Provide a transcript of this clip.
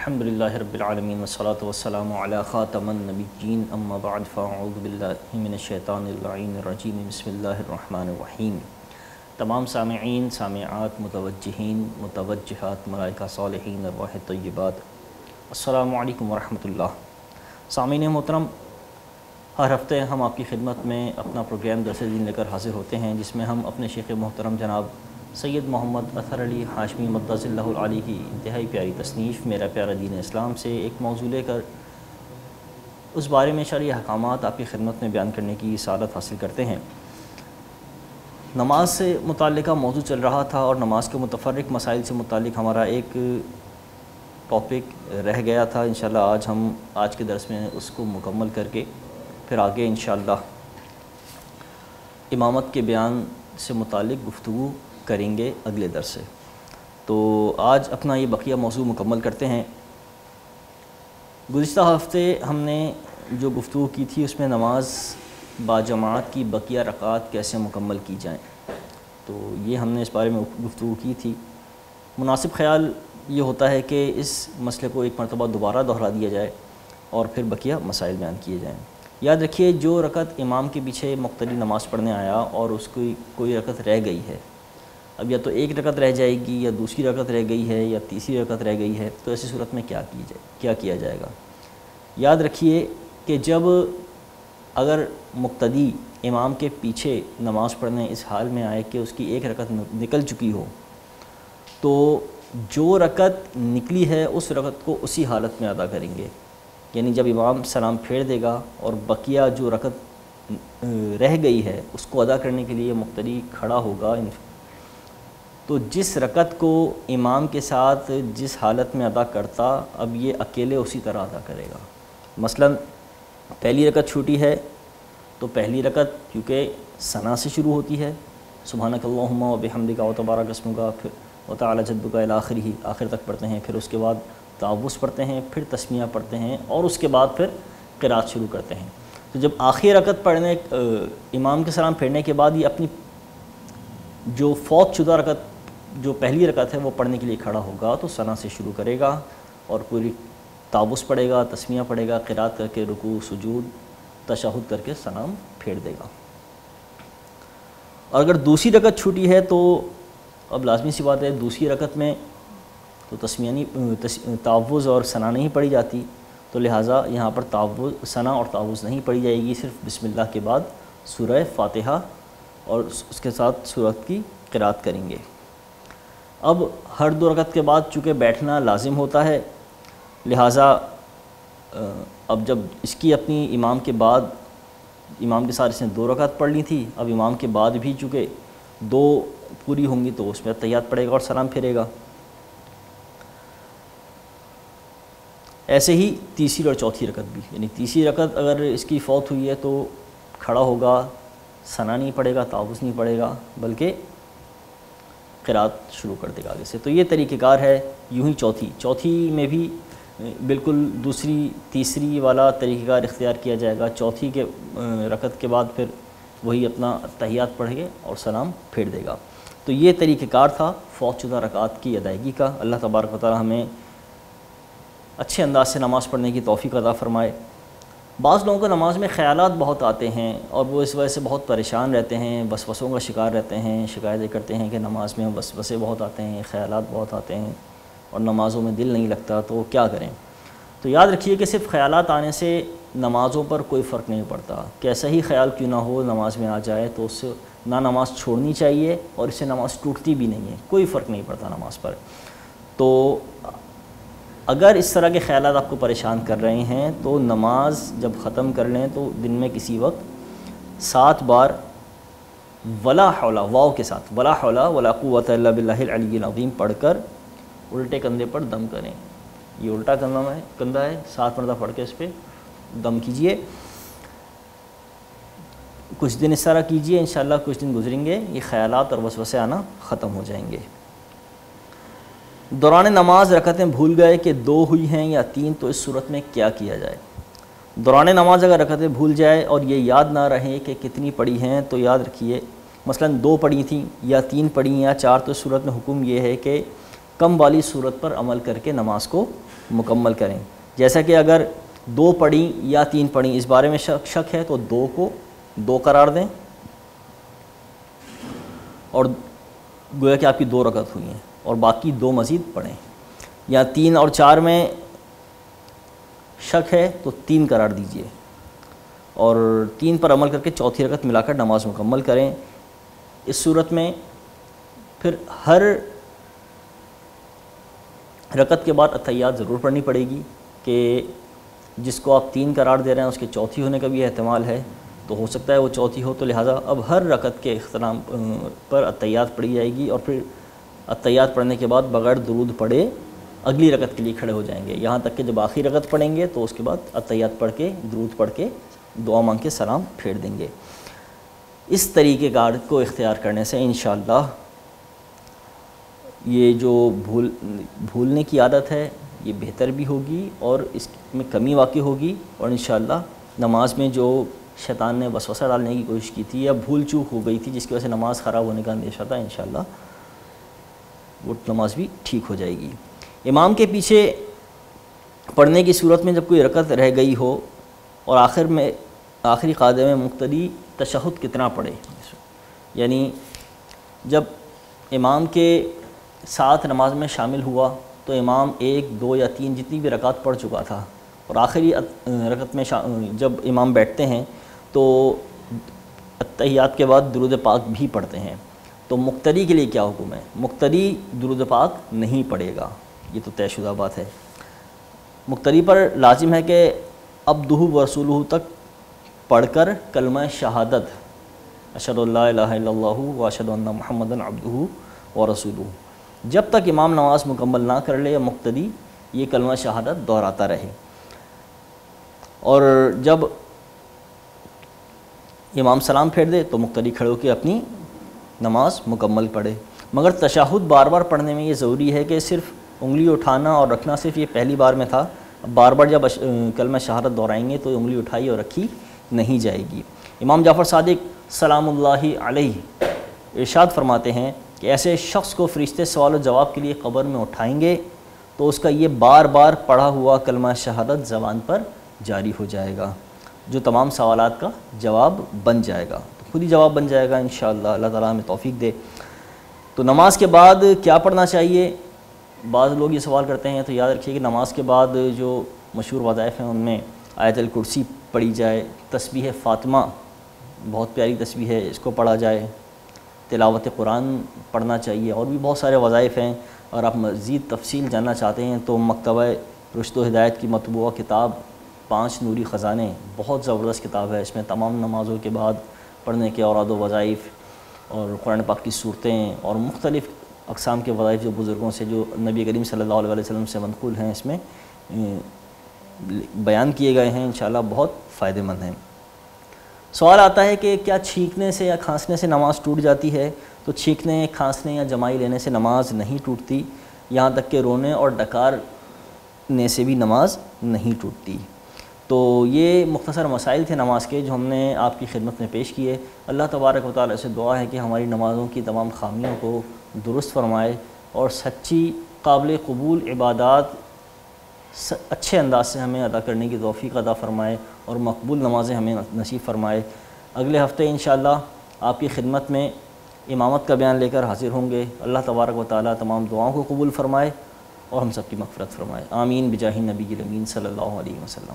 الحمدللہ رب العالمین والصلاة والسلام علی خاتم النبیین اما بعد فاعوذ باللہ من الشیطان اللعین الرجیم بسم اللہ الرحمن الرحیم۔ تمام سامعین، سامعات، متوجہین، متوجہات، ملائکہ صالحین، ارواح طیبات، السلام علیکم ورحمۃ اللہ۔ سامعین محترم، ہر ہفتے ہم آپ کی خدمت میں اپنا پروگرام درس دین لے کر حاضر ہوتے ہیں، جس میں ہم اپنے شیخ محترم جناب سید محمد اطہر علی ہاشمی مدظ اللہ العالی کی انتہائی پیاری تصنیف میرا پیارا دین اسلام سے ایک موضوع لے کر اس بارے میں شرعی احکامات آپ کی خدمت میں بیان کرنے کی سعادت حاصل کرتے ہیں۔ نماز سے متعلقہ موضوع چل رہا تھا اور نماز کے متفرق مسائل سے متعلق ہمارا ایک ٹاپک رہ گیا تھا۔ انشاءاللہ آج کے درس میں اس کو مکمل کر کے پھر آگے انشاءاللہ امامت کے بیان سے متعلق گفتگو کریں گے اگلے درس سے۔ تو آج اپنا یہ بقیہ موضوع مکمل کرتے ہیں۔ گزشتہ ہفتے ہم نے جو گفتگو کی تھی اس میں نماز باجماعت کی بقیہ رکعات کیسے مکمل کی جائیں، تو یہ ہم نے اس بارے میں گفتگو کی تھی۔ مناسب خیال یہ ہوتا ہے کہ اس مسئلے کو ایک مرتبہ دوبارہ دہرا دیا جائے اور پھر بقیہ مسائل بیان کیے جائیں۔ یاد رکھیے، جو رکعت امام کے پیچھے مقتدی نماز پڑھنے آیا اور اس کی کوئی رکعت رہ گئی ہے، اب یا تو ایک رکعت رہ جائے گی یا دوسری رکعت رہ گئی ہے یا تیسری رکعت رہ گئی ہے، تو ایسی صورت میں کیا کیا جائے گا؟ یاد رکھیے کہ جب اگر مقتدی امام کے پیچھے نماز پڑھنے اس حال میں آئے کہ اس کی ایک رکعت نکل چکی ہو، تو جو رکعت نکلی ہے اس رکعت کو اسی حالت میں ادا کریں گے، یعنی جب امام سلام پھیر دے گا اور بقیہ جو رکعت رہ گئی ہے اس کو ادا کرنے کے لیے مقتدی کھڑا ہوگا، تو جس رکعت کو امام کے ساتھ جس حالت میں ادا کرتا، اب یہ اکیلے اسی طرح ادا کرے گا۔ مثلا پہلی رکعت چھوٹی ہے تو پہلی رکعت کیونکہ ثنا سے شروع ہوتی ہے، سبحانک اللہم و بحمدک و تبارک اسمک، پھر وتعالی جدک الی آخرہ، آخر تک پڑھتے ہیں، پھر اس کے بعد تعوذ پڑھتے ہیں، پھر تسمیہ پڑھتے ہیں اور اس کے بعد پھر قرات شروع کرتے ہیں۔ تو جب آخری رکعت پڑھنے امام کے سلام پھیرنے کے بعد یہ اپنی جو فوت شدہ رکعت جو پہلی رکعت ہے وہ پڑھنے کے لیے کھڑا ہوگا تو ثنا سے شروع کرے گا اور پوری تعوذ پڑھے گا، تسمیہ پڑھے گا، قرات کر کے رکوع، سجود، تشہد کر کے سلام پھیر دے گا۔ اور اگر دوسری رکعت چھوٹی ہے تو اب لازمی سی بات ہے، دوسری رکعت میں تو تعوذ اور ثنا نہیں پڑھی جاتی، تو لہٰذا یہاں پر ثنا اور تعوذ نہیں پڑھی جائے گی، صرف بسم اللہ کے بعد سورہ فاتحہ اور اس کے ساتھ سورت کی قرات کریں گے۔ اب ہر دو رکعت کے بعد چونکہ بیٹھنا لازم ہوتا ہے، لہٰذا اب جب اس کی اپنی امام کے ساتھ اس نے 2 رکعت پڑھ لی تھی، اب امام کے بعد بھی چونکہ 2 پوری ہوں گی تو اس میں تحیات پڑھے گا اور سلام پھیرے گا۔ ایسے ہی تیسری اور چوتھی رکعت بھی، یعنی تیسری رکعت اگر اس کی فوت ہوئی ہے تو کھڑا ہوگا، ثنا نہیں پڑھے گا، تعوذ نہیں پڑھے گا، بلکہ قرات شروع کر دے گا آگے سے۔ تو یہ طریقہ کار ہے۔ یوں ہی چوتھی میں بھی بالکل تیسری والا طریقہ کار اختیار کیا جائے گا۔ چوتھی کے رکعت کے بعد پھر وہی اپنا تحیات پڑھ گے اور سلام پھیر دے گا۔ تو یہ طریقہ کار تھا فوت شدہ رکعات کی ادائیگی کا۔ اللہ تبارک و تعالی ہمیں اچھے انداز سے نماز پڑھنے کی توفیق عطا فرمائے۔ بعض لوگوں کو نماز میں خیالات بہت آتے ہیں اور وہ اس وجہ سے بہت پریشان رہتے ہیں، وسوسوں کا شکار رہتے ہیں، شکایتیں کرتے ہیں کہ نماز میں وسوسے بہت آتے ہیں، خیالات بہت آتے ہیں اور نمازوں میں دل نہیں لگتا، تو کیا کریں؟ تو یاد رکھیے کہ صرف خیالات آنے سے نمازوں پر کوئی فرق نہیں پڑتا۔ کیسا ہی خیال کیوں نہ ہو نماز میں آ جائے تو اس سے نہ نماز چھوڑنی چاہیے اور اس سے نماز ٹوٹتی بھی نہیں ہے، کوئی فرق نہیں پڑتا نماز پر۔ تو اگر اس طرح کے خیالات آپ کو پریشان کر رہے ہیں تو نماز جب ختم کر لیں تو دن میں کسی وقت 7 بار ولا حول، واو کے ساتھ، ولا حول ولا قوت الا باللہ العلی العظیم پڑھ کر الٹے کندھے پر دم کریں۔ یہ الٹا کندھا ہے، 7 مرتبہ پڑھ کے اس پہ دم کیجئے۔ کچھ دن اس طرح کیجئے، انشاءاللہ کچھ دن گزریں گے یہ خیالات اور وسوسے آنا ختم ہو جائیں گے۔ دوران نماز رکعتیں بھول گئے کہ 2 ہوئی ہیں یا 3، تو اس صورت میں کیا کیا جائے؟ دوران نماز اگر رکعتیں بھول جائے اور یہ یاد نہ رہے کہ کتنی پڑھی ہیں، تو یاد رکھیے مثلا 2 پڑھی تھیں یا 3 پڑھی یا 4، تو اس صورت میں حکم یہ ہے کہ کم والی صورت پر عمل کر کے نماز کو مکمل کریں. جیسا کہ اگر 2 پڑھیں یا 3 پڑھیں اس بارے میں شک ہے تو 2 کو 2 قرار دیں اور گویا کہ آپ کی 2 رکعت ہوئی ہیں اور باقی 2 مزید پڑھیں. یا 3 اور 4 میں شک ہے تو 3 قرار دیجئے اور 3 پر عمل کر کے چوتھی رکعت ملا کر نماز مکمل کریں. اس صورت میں پھر ہر رکعت کے بعد اتحیات ضرور پڑھنی پڑے گی کہ جس کو آپ 3 قرار دے رہے ہیں اس کے چوتھی ہونے کا بھی احتمال ہے تو ہو سکتا ہے وہ چوتھی ہو, تو لہٰذا اب ہر رکعت کے اختتام پر اتحیات پڑھی جائے گی اور پھر اتحیات پڑھنے کے بعد بغیر درود پڑھے اگلی رکعت کے لیے کھڑے ہو جائیں گے, یہاں تک کہ جب آخری رکعت پڑھیں گے تو اس کے بعد اتحیات پڑھ کے درود پڑھ کے دعا مانگ کے سلام پھیر دیں گے. اس طریقہ کار کو اختیار کرنے سے انشاءاللہ یہ جو بھولنے کی عادت ہے یہ بہتر بھی ہوگی اور اس میں کمی واقع ہوگی, اور انشاءاللہ نماز میں جو شیطان نے وسوسہ ڈالنے کی کوشش کی تھی یا بھول چوک ہو گئی تھی جس کی وجہ سے نماز خراب ہونے کا اندیشہ تھا, انشاءاللہ وہ نماز بھی ٹھیک ہو جائے گی. امام کے پیچھے پڑھنے کی صورت میں جب کوئی رکعت رہ گئی ہو اور آخری قاعدے میں مقتدی تشہد کتنا پڑھے, یعنی جب امام کے ساتھ نماز میں شامل ہوا تو امام 1, 2 یا 3 جتنی بھی رکعت پڑھ چکا تھا اور آخری رکعت میں جب امام بیٹھتے ہیں تو اتحیات کے بعد درود پاک بھی پڑھتے ہیں, تو مقتدی کے لیے کیا حکم ہے؟ مقتدی درود پاک نہیں پڑھے گا, یہ تو طے شدہ بات ہے. مقتدی پر لازم ہے کہ عبدہ و رسولہ تک پڑھ کر کلمہ شہادت اشہد ان لا الہ الا اللہ و اشہد ان محمدًا عبدہ و رسولہ, جب تک امام نماز مکمل نہ کر لے یا مقتدی یہ کلمہ شہادت دہراتا رہے, اور جب امام سلام پھیر دے تو مقتدی کھڑے ہو کے اپنی نماز مکمل پڑھے. مگر تشہد بار بار پڑھنے میں یہ ضروری ہے کہ صرف انگلی اٹھانا اور رکھنا صرف یہ پہلی بار میں تھا, بار بار جب کلمہ شہادت دہرائیں گے تو انگلی اٹھائی اور رکھی نہیں جائے گی. امام جعفر صادق سلام اللہ علیہ ارشاد فرماتے ہیں کہ ایسے شخص کو فرشتے سوال و جواب کے لیے قبر میں اٹھائیں گے تو اس کا یہ بار بار پڑھا ہوا کلمہ شہادت زبان پر جاری ہو جائے گا, جو تمام سوالات کا جواب بن جائے گا, تو خود ہی جواب بن جائے گا انشاءاللہ, اللہ تعالیٰ ہمیں توفیق دے. تو نماز کے بعد کیا پڑھنا چاہیے؟ بعض لوگ یہ سوال کرتے ہیں, تو یاد رکھیے کہ نماز کے بعد جو مشہور وظائف ہیں ان میں آیت الکرسی پڑھی جائے, تسبیح فاطمہ بہت پیاری تسبیح ہے اس کو پڑھا جائے, تلاوت قرآن پڑھنا چاہیے, اور بھی بہت سارے وظائف ہیں. اور آپ مزید تفصیل جاننا چاہتے ہیں تو مکتبہ رشد و ہدایت کی مطبوعہ کتاب 5 نوری خزانے بہت زبردست کتاب ہے, اس میں تمام نمازوں کے بعد پڑھنے کے اوراد و وظائف اور قرآن پاک کی صورتیں اور مختلف اقسام کے وظائف جو بزرگوں سے جو نبی کریم صلی اللہ علیہ وسلم سے منقول ہیں اس میں بیان کیے گئے ہیں, انشاءاللہ بہت فائدہ مند ہیں. سوال آتا ہے کہ کیا چھینکنے سے یا کھانسنے سے نماز ٹوٹ جاتی ہے؟ تو چھینکنے, کھانسنے یا جمائی لینے سے نماز نہیں ٹوٹتی, یہاں تک کہ رونے اور ڈکارنے سے بھی نماز نہیں ٹوٹتی. تو یہ مختصر مسائل تھے نماز کے جو ہم نے آپ کی خدمت میں پیش کیے. اللہ تبارک و تعالیٰ سے دعا ہے کہ ہماری نمازوں کی تمام خامیوں کو درست فرمائے اور سچی قابل قبول عبادات اچھے انداز سے ہمیں ادا کرنے کی توفیق عطا فرمائے اور مقبول نمازیں ہمیں نصیب فرمائے. اگلے ہفتے انشاءاللہ آپ کی خدمت میں امامت کا بیان لے کر حاضر ہوں گے. اللہ تبارک و تعالیٰ تمام دعاؤں کو قبول فرمائے اور ہم سب کی مغفرت فرمائے. آمین بجاہ نبی الامین صلی اللہ علیہ وسلم.